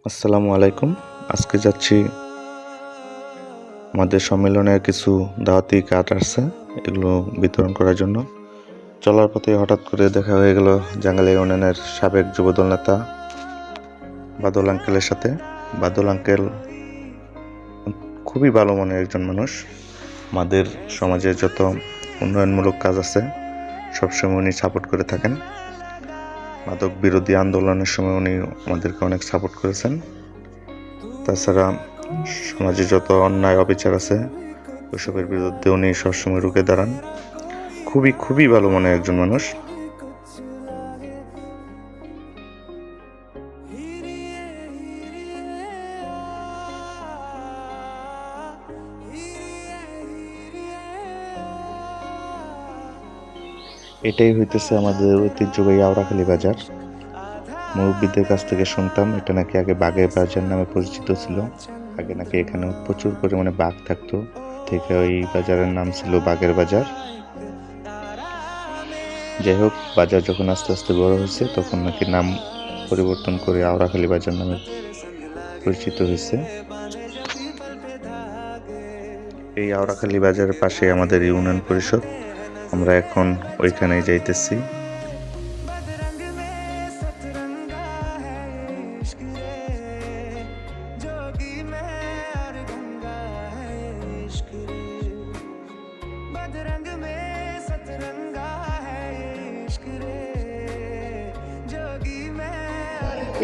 আসসালামু আলাইকুম। আজকে যাচ্ছি আমাদের সম্মেলনের কিছু দাওয়াতি কার্ড আসছে, এগুলো বিতরণ করার জন্য। চলার পথে হঠাৎ করে দেখা হয়ে গেল জাঙ্গালিয়া ইউনিয়নের সাবেক যুবদল নেতা বাদল আঙ্কেলের সাথে। বাদল আঙ্কেল খুবই ভালো মনের একজন মানুষ। আমাদের সমাজে যত উন্নয়নমূলক কাজ আছে সবসময় উনি সাপোর্ট করে থাকেন। মাদক বিরোধী আন্দোলনের সময় উনি আমাদেরকে অনেক সাপোর্ট করেছেন। তাছাড়া সমাজে যত অন্যায় অবিচার আছে ওইসবের বিরুদ্ধে উনি সবসময় রুখে দাঁড়ান। খুবই ভালো মনের একজন মানুষ। এটাই হইতেছে আমাদের ঐতিহ্যবাহী আওড়াখালী বাজার। মুরব্বীদের কাছ থেকে শুনতাম এটা নাকি আগে বাঘের বাজার নামে পরিচিত ছিল। আগে নাকি এখানে প্রচুর পরিমাণে বাঘ থাকতো, থেকে ওই বাজারের নাম ছিল বাঘের বাজার। যাই হোক, বাজার যখন আস্তে আস্তে বড় হয়েছে তখন নাকি নাম পরিবর্তন করে আওড়াখালী বাজার নামে পরিচিত হয়েছে। এই আওড়াখালী বাজারের পাশে আমাদের ইউনিয়ন পরিষদ। আমরা এখন ওইখানেই যাইতেছি।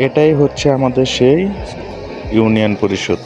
এটাই হচ্ছে আমাদের সেই ইউনিয়ন পরিষদ।